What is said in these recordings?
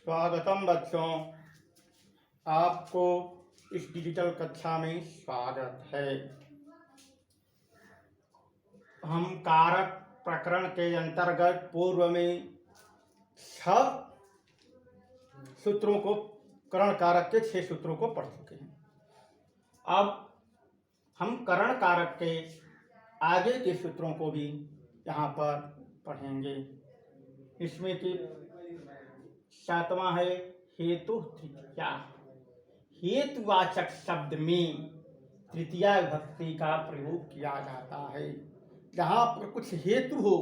स्वागतम बच्चों, आपको इस डिजिटल कक्षा में स्वागत है। हम कारक प्रकरण के अंतर्गत पूर्व में 6 सूत्रों को, करण कारक के 6 सूत्रों को पढ़ चुके हैं। अब हम करण कारक के आगे के सूत्रों को भी यहाँ पर पढ़ेंगे। इसमें कि 7वां है हेतु तृतीया। हेतुवाचक शब्द में तृतीया विभक्ति का प्रयोग किया जाता है। जहाँ पर कुछ हेतु हो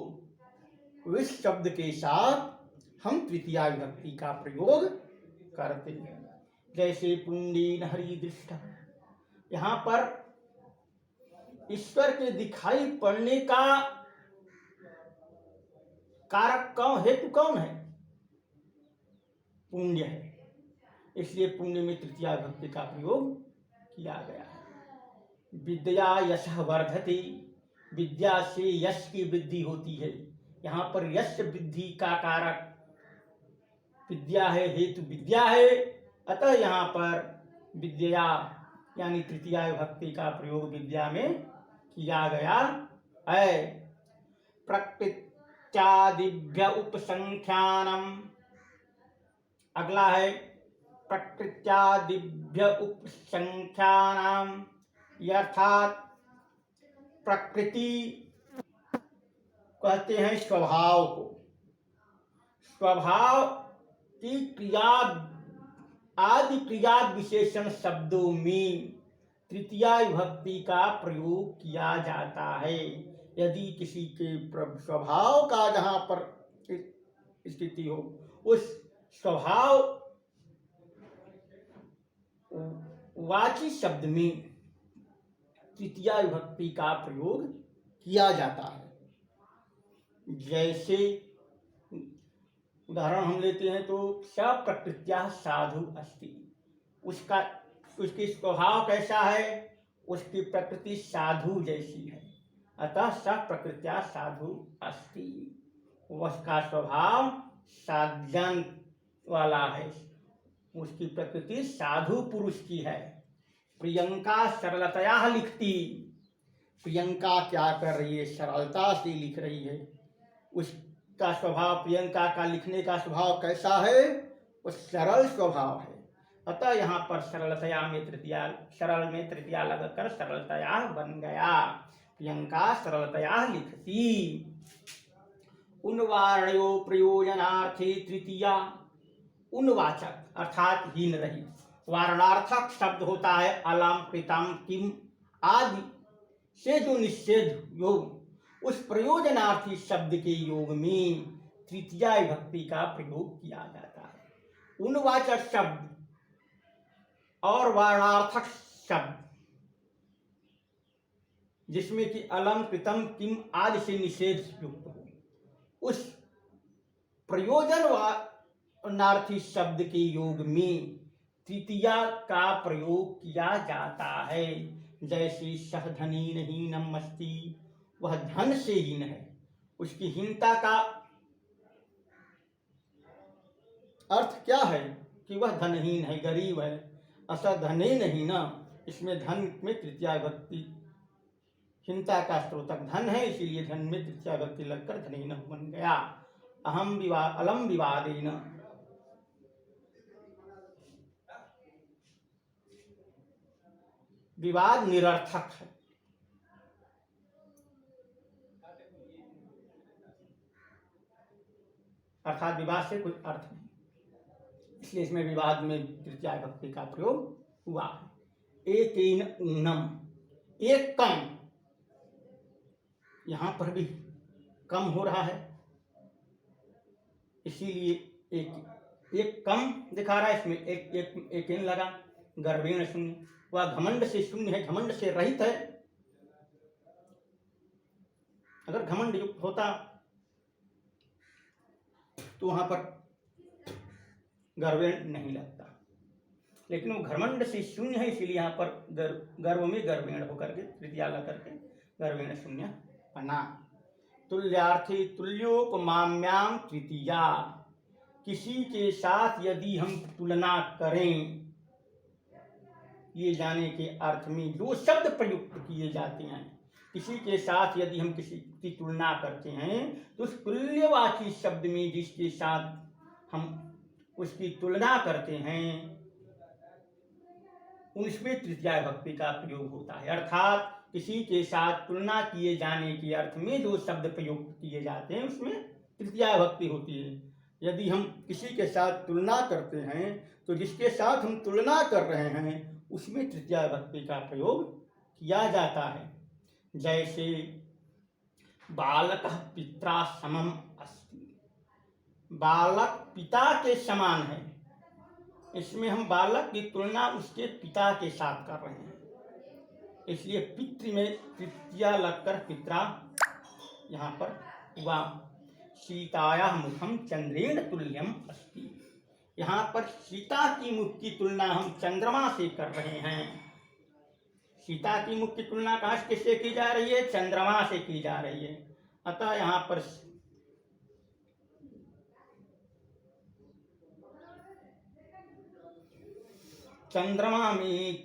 उस शब्द के साथ हम तृतीया विभक्ति का प्रयोग करते हैं। जैसे पुण्येन हरिदृष्टः, यहाँ पर ईश्वर के दिखाई पड़ने का कारक कौन, हेतु कौन है? पुण्य है, इसलिए पुण्य में तृतीया विभक्ति का प्रयोग किया गया है। विद्या यशः वर्धति, विद्या से यश की वृद्धि होती है। यहाँ पर यश वृद्धि का कारक विद्या है, हेतु विद्या है, अतः यहाँ पर विद्या यानी तृतीया विभक्ति का प्रयोग विद्या में किया गया है। प्रकृत्यादिभ्य उपसंख्यानम, अगला है प्रकृत्यादिभ्य उपसंख्यानाम, अर्थात प्रकृति कहते हैं स्वभाव को। स्वभाव की क्रिया आदि क्रिया विशेषण शब्दों में तृतीया विभक्ति का प्रयोग किया जाता है। यदि किसी के स्वभाव का जहाँ पर स्थिति हो, उस स्वभाव वाची शब्द में तृतीया विभक्ति का प्रयोग किया जाता है। जैसे उदाहरण हम लेते हैं तो स प्रकृत्या साधु अस्ति, उसकी स्वभाव कैसा है? उसकी प्रकृति साधु जैसी है, अतः स प्रकृत्या साधु अस्ति। उसका स्वभाव साधन वाला है, उसकी प्रकृति साधु पुरुष की है। प्रियंका सरलतया लिखती, प्रियंका क्या कर रही है? सरलता से लिख रही है। उसका स्वभाव, प्रियंका का लिखने का स्वभाव कैसा है? वो सरल स्वभाव है, अतः यहाँ पर सरलतया में तृतीया, सरल में तृतीया लगकर सरलतया बन गया। प्रियंका सरलतया लिखती। उन्वार्णयो प्रयोजनार्थे तृतीया, उन्वाचक अर्थात हीन रहित। वारणार्थक शब्द होता है अलम कृतम किम आदि से जो निषेध योग, उस प्रयोजनार्थी शब्द के योग में तृतीया विभक्ति का प्रयोग किया जाता है। उन्वाचक शब्द और वारणार्थक शब्द जिसमें कि अलम कृतम किम आदि से निषेध युक्त हो, उस प्रयोजनार्थी शब्द के योग में तृतीया का प्रयोग किया जाता है। जैसे सह धनीन हीनम अस्ति, वह धन से हीन है। उसकी हीनता का अर्थ क्या है? कि वह धनहीन है, गरीब है। असा धने नहीं ना, इसमें धन में तृतीया विभक्ति, हीनता का स्त्रोतक धन है, इसीलिए धन में तृतीया विभक्ति लगकर धनीन बन गया। अहम विवाद अलम विवादेन, विवाद निरर्थक है, अर्थात विवाद से कुछ अर्थ नहीं, इसलिए इसमें विवाद में तृतीया विभक्ति का प्रयोग हुआ है। एकेन ऊनम, एक कम, यहाँ पर भी कम हो रहा है, इसीलिए एक कम दिखा रहा है। इसमें एक लगा, गर्वेण शून्य, वह घमंड से शून्य है, घमंड से रहित है। अगर घमंड युक्त होता तो वहां पर गर्वेण नहीं लगता, लेकिन वो घमंड से शून्य है, इसीलिए यहाँ पर गर्व में गर्वेण होकर के तृतीया लग करके गर्वेण शून्य बना। तुल्यार्थी तुल्योपमाम्याम तृतीया, किसी के साथ यदि हम तुलना करें, ये जाने के अर्थ में जो शब्द प्रयुक्त किए जाते हैं, किसी के साथ यदि हम किसी की तुलना करते हैं तो उस तुल्यवाची शब्द में जिसके साथ हम उसकी तुलना करते हैं उसमें तृतीया विभक्ति का प्रयोग होता है। अर्थात किसी के साथ तुलना किए जाने के अर्थ में जो शब्द प्रयुक्त किए जाते हैं उसमें तृतीया विभक्ति होती है। यदि हम किसी के साथ तुलना करते हैं तो जिसके साथ हम तुलना कर रहे हैं उसमें तृतीया विभक्ति का प्रयोग किया जाता है। जैसे बालकः पित्रा समम अस्ति, बालक पिता के समान है, इसमें हम बालक की तुलना उसके पिता के साथ कर रहे हैं, इसलिए पितृ में तृतीया लगकर पित्रा यहाँ पर हुआ। सीतायाः मुखम चंद्रेण तुल्यम अस्ति, यहाँ पर सीता की मुख की तुलना हम चंद्रमा से कर रहे हैं। सीता की मुख की तुलना कहाँ किससे की जा रही है? चंद्रमा से की जा रही है। अतः यहाँ पर चंद्रमा में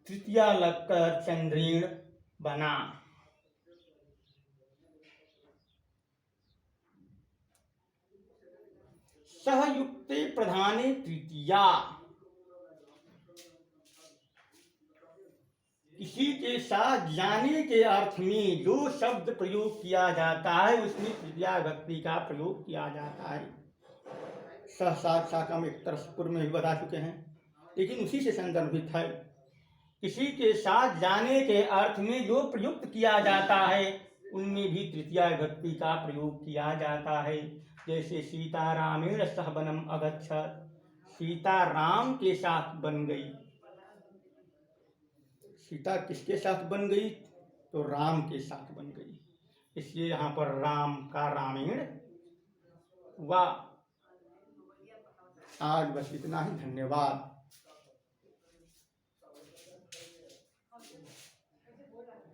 तृतीया लगकर चंद्रेण बना। सहयुक्ते प्रधाने तृतीया, किसी के साथ जाने के अर्थ में जो शब्द प्रयोग किया जाता है उसमें तृतीया विभक्ति का प्रयोग किया जाता है। सहसा शाकम एक तरफ पूर्व में भी बता चुके हैं, लेकिन उसी से संदर्भित है। किसी के साथ जाने के अर्थ में जो प्रयुक्त किया जाता है उनमें भी तृतीया विभक्ति का प्रयोग किया जाता है। जैसे सीता रामेण सह वनम अगच्छत, सीता राम के साथ बन गई। सीता किसके साथ बन गई? तो राम के साथ बन गई, इसलिए यहाँ पर राम का रामेण हुआ। आज बस इतना ही, धन्यवाद।